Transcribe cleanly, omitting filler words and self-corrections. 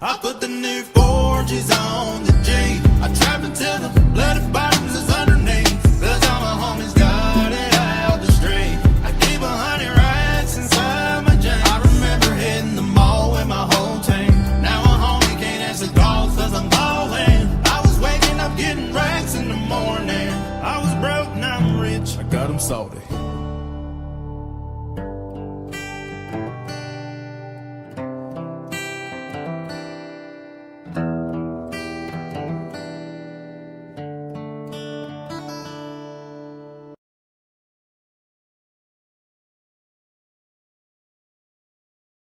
I put the new 4Gs on the G. I trap until the bloody bottoms is underneath. Cause all my homies got it out the street. I keep 100 racks inside my jeans. I remember hitting the mall with my whole team. Now a homie can't answer calls cause I'm ballin'. I was waking up getting racks in the morning. I was broke, now I'm rich, I got 'em salty.